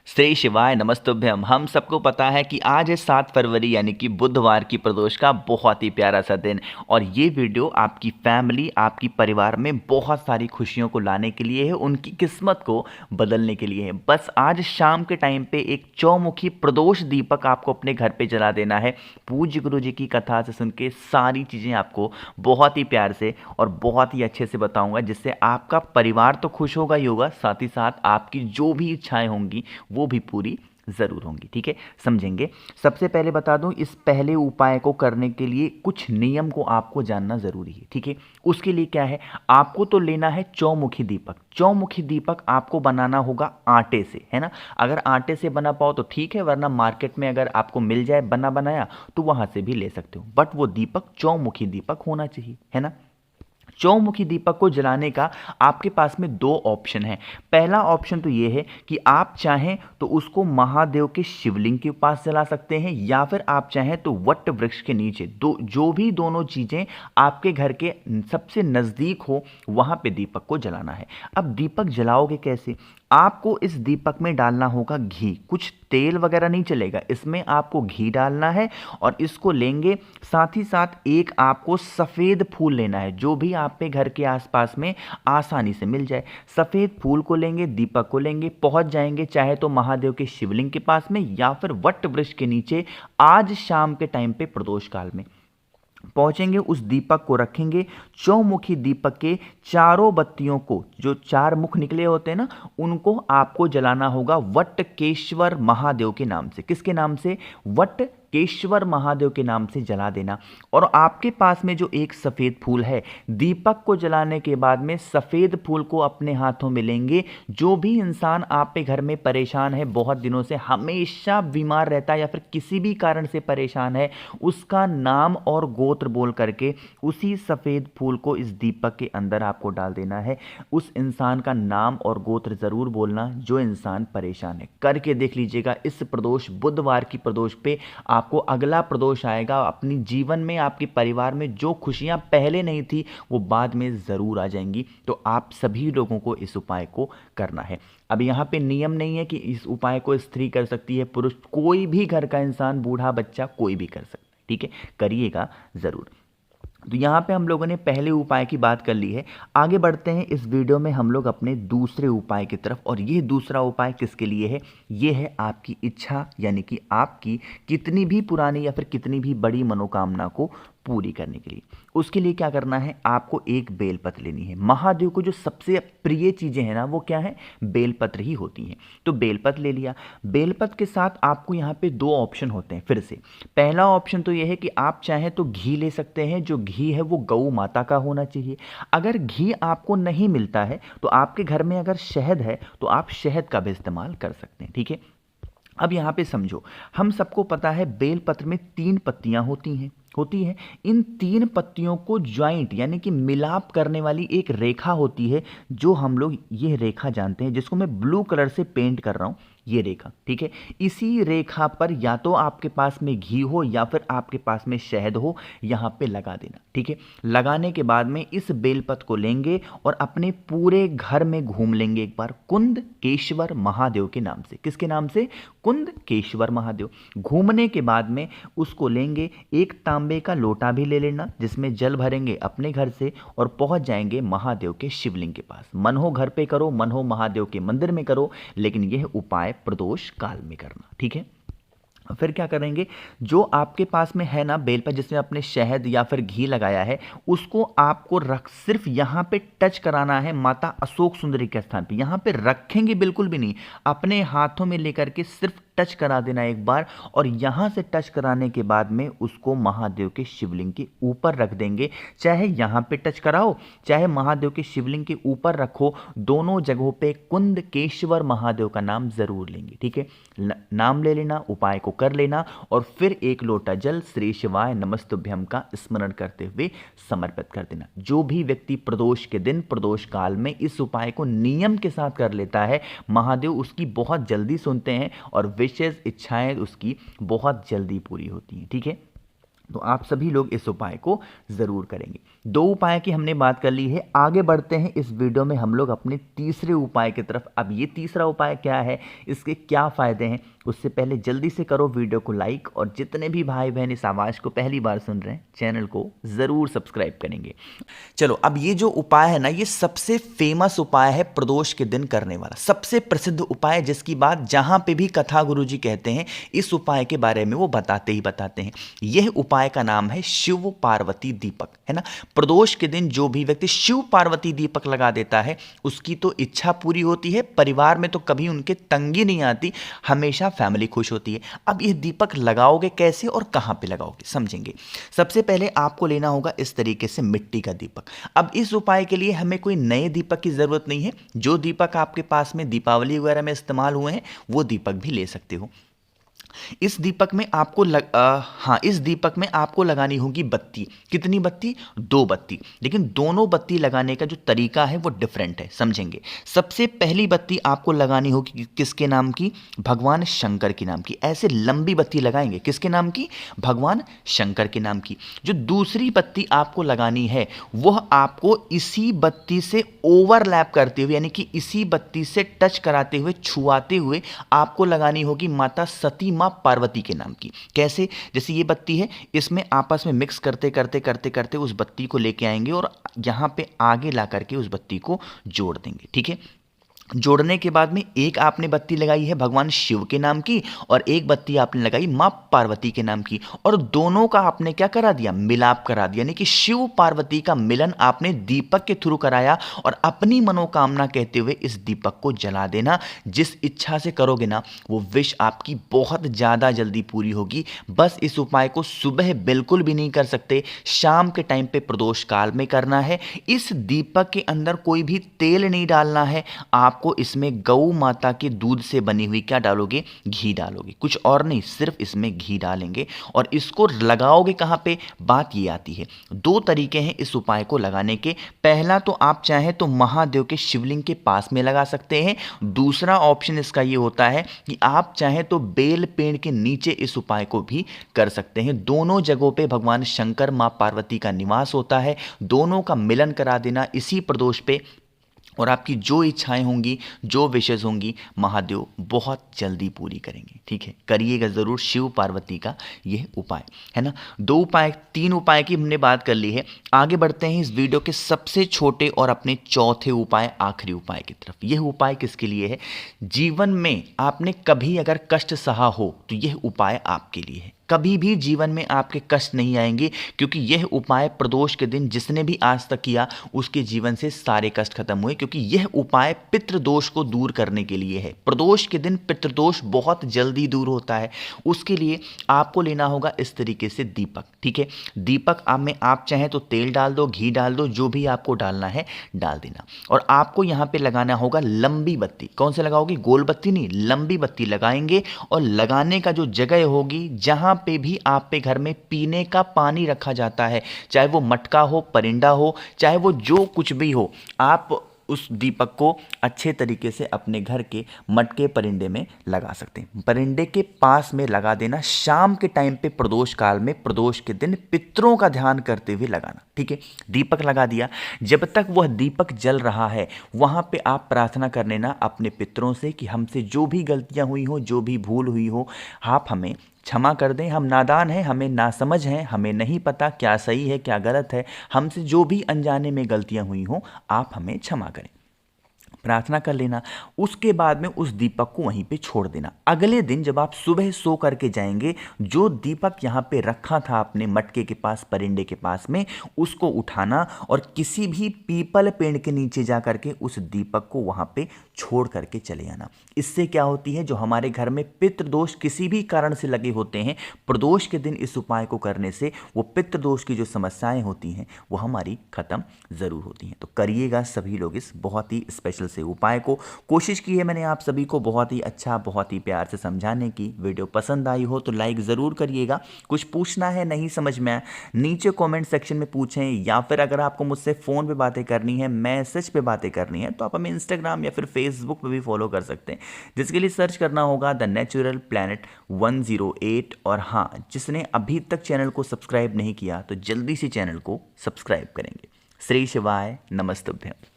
श्री शिवाय नमस्तुभ्यम। हम सबको पता है कि आज है 7 फरवरी यानी कि बुधवार की प्रदोष का बहुत ही प्यारा सा दिन। और ये वीडियो आपकी फैमिली, आपकी परिवार में बहुत सारी खुशियों को लाने के लिए है, उनकी किस्मत को बदलने के लिए है। बस आज शाम के टाइम पे एक चौमुखी प्रदोष दीपक आपको अपने घर पे जला देना है। पूज्य गुरु जी की कथा से सुन के सारी चीज़ें आपको बहुत ही प्यार से और बहुत ही अच्छे से बताऊंगा, जिससे आपका परिवार तो खुश होगा ही होगा, साथ ही साथ आपकी जो भी इच्छाएं होंगी वो भी पूरी ज़रूर होंगी। ठीक है, समझेंगे। सबसे पहले बता दूं, इस पहले उपाय को करने के लिए कुछ नियम को आपको जानना ज़रूरी है। ठीक है, उसके लिए क्या है, आपको तो लेना है चौमुखी दीपक। चौमुखी दीपक आपको बनाना होगा आटे से, है ना। अगर आटे से बना पाओ तो ठीक है, वरना मार्केट में अगर आपको मिल जाए बना बनाया तो वहाँ से भी ले सकते हो, बट वो दीपक चौमुखी दीपक होना चाहिए, है ना। चौमुखी दीपक को जलाने का आपके पास में दो ऑप्शन है। पहला ऑप्शन तो ये है कि आप चाहें तो उसको महादेव के शिवलिंग के पास जला सकते हैं, या फिर आप चाहें तो वट वृक्ष के नीचे, दो जो भी दोनों चीज़ें आपके घर के सबसे नज़दीक हो वहाँ पे दीपक को जलाना है। अब दीपक जलाओगे कैसे, आपको इस दीपक में डालना होगा घी, कुछ तेल वगैरह नहीं चलेगा, इसमें आपको घी डालना है और इसको लेंगे। साथ ही साथ एक आपको सफ़ेद फूल लेना है, जो भी आपके घर के आसपास में आसानी से मिल जाए। सफ़ेद फूल को लेंगे, दीपक को लेंगे, पहुंच जाएंगे चाहे तो महादेव के शिवलिंग के पास में या फिर वट वृक्ष के नीचे आज शाम के टाइम पे प्रदोष काल में पहुंचेंगे। उस दीपक को रखेंगे। चौमुखी दीपक के चारों बत्तियों को, जो चार मुख निकले होते हैं ना, उनको आपको जलाना होगा वटकेश्वर महादेव के नाम से। किसके नाम से? वटकेश्वर महादेव के नाम से जला देना। और आपके पास में जो एक सफ़ेद फूल है, दीपक को जलाने के बाद में सफ़ेद फूल को अपने हाथों में लेंगे। जो भी इंसान आपके घर में परेशान है, बहुत दिनों से हमेशा बीमार रहता है या फिर किसी भी कारण से परेशान है, उसका नाम और गोत्र बोल करके उसी सफ़ेद फूल को इस दीपक के अंदर आपको डाल देना है। उस इंसान का नाम और गोत्र ज़रूर बोलना जो इंसान परेशान है। करके देख लीजिएगा, इस प्रदोष बुधवार की प्रदोष पे आपको अगला प्रदोष आएगा, अपनी जीवन में आपके परिवार में जो खुशियां पहले नहीं थी वो बाद में ज़रूर आ जाएंगी। तो आप सभी लोगों को इस उपाय को करना है। अब यहाँ पे नियम नहीं है कि इस उपाय को स्त्री कर सकती है, पुरुष, कोई भी घर का इंसान, बूढ़ा बच्चा, कोई भी कर सकता है। ठीक है, करिएगा ज़रूर। तो यहाँ पे हम लोगों ने पहले उपाय की बात कर ली है। आगे बढ़ते हैं इस वीडियो में हम लोग अपने दूसरे उपाय की तरफ। और ये दूसरा उपाय किसके लिए है? ये है आपकी इच्छा, यानी कि आपकी कितनी भी पुरानी या फिर कितनी भी बड़ी मनोकामना को पूरी करने के लिए। उसके लिए क्या करना है, आपको एक बेलपत्र लेनी है। महादेव को जो सबसे प्रिय चीज़ें हैं ना, वो क्या है? बेलपत्र ही होती हैं। तो बेलपत्र ले लिया। बेलपत्र के साथ आपको यहाँ पे दो ऑप्शन होते हैं फिर से। पहला ऑप्शन तो ये है कि आप चाहें तो घी ले सकते हैं। जो घी है वो गौ माता का होना चाहिए। अगर घी आपको नहीं मिलता है तो आपके घर में अगर शहद है तो आप शहद का भी इस्तेमाल कर सकते हैं। ठीक है, अब यहाँ पे समझो, हम सबको पता है बेलपत्र में 3 पत्तियां होती हैं। इन 3 पत्तियों को ज्वाइंट यानी कि मिलाप करने वाली एक रेखा होती है, जो हम लोग ये रेखा जानते हैं, जिसको मैं ब्लू कलर से पेंट कर रहा हूँ, ये रेखा। ठीक है, इसी रेखा पर या तो आपके पास में घी हो या फिर आपके पास में शहद हो, यहाँ पे लगा देना। ठीक है, लगाने के बाद में इस बेलपत्र को लेंगे और अपने पूरे घर में घूम लेंगे एक बार, कुंद केश्वर महादेव के नाम से। किसके नाम से? कुंद केश्वर महादेव। घूमने के बाद में उसको लेंगे, एक तांबे का लोटा भी ले लेना, जिसमें जल भरेंगे अपने घर से और पहुंच जाएंगे महादेव के शिवलिंग के पास। मन हो घर पे करो, मन हो महादेव के मंदिर में करो, लेकिन यह उपाय प्रदोष काल में करना। ठीक है, फिर क्या करेंगे, जो आपके पास में है ना बेल पर, जिसमें आपने शहद या फिर घी लगाया है, उसको आपको सिर्फ यहाँ पे टच कराना है माता अशोक सुंदरी के स्थान पे। यहाँ पे रखेंगे बिल्कुल भी नहीं, अपने हाथों में लेकर के सिर्फ टच करा देना एक बार। और यहाँ से टच कराने के बाद में उसको महादेव के शिवलिंग के ऊपर रख देंगे। चाहे यहाँ पे टच कराओ, चाहे महादेव के शिवलिंग के ऊपर रखो, दोनों जगहों पे कुंद केश्वर महादेव का नाम जरूर लेंगे। ठीक है, नाम ले लेना, उपाय को कर लेना और फिर एक लोटा जल श्री शिवाय नमस्तुभ्यम का स्मरण करते हुए समर्पित कर देना। जो भी व्यक्ति प्रदोष के दिन, प्रदोष काल में इस उपाय को नियम के साथ कर लेता है, महादेव उसकी बहुत जल्दी सुनते हैं और विशेष इच्छाएं उसकी बहुत जल्दी पूरी होती हैं। ठीक है, तो आप सभी लोग इस उपाय को ज़रूर करेंगे। 2 उपाय की हमने बात कर ली है। आगे बढ़ते हैं इस वीडियो में हम लोग अपने तीसरे उपाय की तरफ। अब ये तीसरा उपाय क्या है, इसके क्या फ़ायदे हैं, उससे पहले जल्दी से करो वीडियो को लाइक, और जितने भी भाई बहन इस आवाज़ को पहली बार सुन रहे हैं चैनल को ज़रूर सब्सक्राइब करेंगे। चलो, अब ये जो उपाय है ना, ये सबसे फेमस उपाय है प्रदोष के दिन करने वाला, सबसे प्रसिद्ध उपाय, जिसकी बात जहाँ पे भी कथा गुरुजी कहते हैं इस उपाय के बारे में वो बताते ही बताते हैं। यह उपाय का नाम है शिव पार्वती दीपक, है ना। प्रदोष के दिन जो भी व्यक्ति शिव पार्वती दीपक लगा देता है उसकी तो इच्छा पूरी होती है, परिवार में तो कभी उनके तंगी नहीं आती, हमेशा फैमिली खुश होती है। अब ये दीपक लगाओगे कैसे और कहाँ पे लगाओगे, समझेंगे। सबसे पहले आपको लेना होगा इस तरीके से मिट्टी का दीपक। अब इस उपाय के लिए हमें कोई नए दीपक की ज़रूरत नहीं है, जो दीपक आपके पास में दीपावली वगैरह में इस्तेमाल हुए हैं वो दीपक भी ले सकते हो। इस दीपक में आपको इस दीपक में आपको लगानी होगी बत्ती। कितनी बत्ती? 2 बत्ती। लेकिन दोनों बत्ती लगाने का जो तरीका है वो डिफरेंट है, समझेंगे। सबसे पहली बत्ती आपको लगानी होगी किसके नाम की? भगवान शंकर के नाम की। ऐसे लंबी बत्ती लगाएंगे, किसके नाम की? भगवान शंकर के नाम की। जो दूसरी बत्ती आपको लगानी है वह आपको इसी बत्ती से ओवरलैप करते हुए, यानी कि इसी बत्ती से टच कराते हुए, छुआते हुए आपको लगानी होगी माता सती मां पार्वती के नाम की। कैसे? जैसे ये बत्ती है, इसमें आपस में मिक्स करते करते करते करते उस बत्ती को लेके आएंगे और यहां पे आगे ला करके उस बत्ती को जोड़ देंगे, ठीक है। जोड़ने के बाद में एक आपने बत्ती लगाई है भगवान शिव के नाम की और एक बत्ती आपने लगाई मां पार्वती के नाम की, और दोनों का आपने क्या करा दिया? मिलाप करा दिया। यानी कि शिव पार्वती का मिलन आपने दीपक के थ्रू कराया, और अपनी मनोकामना कहते हुए इस दीपक को जला देना। जिस इच्छा से करोगे ना वो विश आपकी बहुत ज़्यादा जल्दी पूरी होगी। बस इस उपाय को सुबह बिल्कुल भी नहीं कर सकते, शाम के टाइम पे प्रदोष काल में करना है। इस दीपक के अंदर कोई भी तेल नहीं डालना है। आपको इसमें गौ माता के दूध से बनी हुई क्या डालोगे? घी डालोगे, कुछ और नहीं, सिर्फ इसमें घी डालेंगे। और इसको लगाओगे कहां पे? बात ये आती है, 2 तरीके हैं इस उपाय को लगाने के। पहला तो आप चाहें तो महादेव के शिवलिंग के पास में लगा सकते हैं। दूसरा ऑप्शन इसका ये होता है कि आप चाहें तो बेल पेड़ के नीचे इस उपाय को भी कर सकते हैं। दोनों जगहों पे भगवान शंकर मां पार्वती का निवास होता है। दोनों का मिलन करा देना इसी प्रदोष पे, और आपकी जो इच्छाएं होंगी, जो विशेष होंगी, महादेव बहुत जल्दी पूरी करेंगे, ठीक है। करिएगा ज़रूर शिव पार्वती का यह उपाय, है ना। 2 उपाय, 3 उपाय की हमने बात कर ली है। आगे बढ़ते हैं इस वीडियो के सबसे छोटे और अपने चौथे उपाय, आखिरी उपाय की तरफ। यह उपाय किसके लिए है? जीवन में आपने कभी अगर कष्ट सहा हो तो यह उपाय आपके लिए है। कभी भी जीवन में आपके कष्ट नहीं आएंगे, क्योंकि यह उपाय प्रदोष के दिन जिसने भी आज तक किया उसके जीवन से सारे कष्ट खत्म हुए, क्योंकि यह उपाय पितृदोष को दूर करने के लिए है। प्रदोष के दिन पितृदोष बहुत जल्दी दूर होता है। उसके लिए आपको लेना होगा इस तरीके से दीपक, ठीक है। दीपक में आप चाहें तो तेल डाल दो, घी डाल दो, जो भी आपको डालना है डाल देना। और आपको यहाँ पे लगाना होगा लंबी बत्ती। कौन से लगाओगे? गोल बत्ती नहीं, लंबी बत्ती लगाएंगे। और लगाने का जो जगह होगी, जहां पे भी आप पे घर में पीने का पानी रखा जाता है, चाहे वो मटका हो, परिंदा हो, चाहे वो जो कुछ भी हो, आप उस दीपक को अच्छे तरीके से अपने घर के मटके परिंदे में लगा सकते हैं। परिंदे के पास में लगा देना। शाम के टाइम पे प्रदोष काल में, प्रदोष के दिन पितरों का ध्यान करते हुए लगाना, ठीक है। दीपक लगा दिया, जब तक वह दीपक जल रहा है वहां पे आप प्रार्थना कर लेना अपने पितरों से कि हमसे जो भी गलतियां हुई हो, जो भी भूल हुई हो, आप हमें क्षमा कर दें। हम नादान हैं, हमें नासमझ हैं, हमें नहीं पता क्या सही है क्या गलत है। हमसे जो भी अनजाने में गलतियां हुई हों आप हमें क्षमा करें। प्रार्थना कर लेना। उसके बाद में उस दीपक को वहीं पे छोड़ देना। अगले दिन जब आप सुबह सो करके जाएंगे, जो दीपक यहाँ पे रखा था अपने मटके के पास, परिंदे के पास में, उसको उठाना और किसी भी पीपल पेड़ के नीचे जा करके उस दीपक को वहाँ पे छोड़ करके चले आना। इससे क्या होती है, जो हमारे घर में पितृदोष किसी भी कारण से लगे होते हैं, प्रदोष के दिन इस उपाय को करने से वो पितृदोष की जो समस्याएं होती हैं वो हमारी खत्म ज़रूर होती हैं। तो करिएगा सभी लोग इस बहुत ही स्पेशल से उपाय को। कोशिश की है मैंने आप सभी को बहुत ही अच्छा, बहुत ही प्यार से समझाने की। वीडियो पसंद आई हो तो लाइक ज़रूर करिएगा। कुछ पूछना है, नहीं समझ में आया, नीचे कमेंट सेक्शन में पूछें, या फिर अगर आपको मुझसे फ़ोन पे बातें करनी है, मैसेज पे बातें करनी है, तो आप हमें इंस्टाग्राम या फिर फेसबुक पे भी फॉलो कर सकते हैं, जिसके लिए सर्च करना होगा द नेचुरल प्लैनेट 108। और हाँ, जिसने अभी तक चैनल को सब्सक्राइब नहीं किया तो जल्दी से चैनल को सब्सक्राइब करेंगे। श्री शिवाय नमस्तुभ्यम।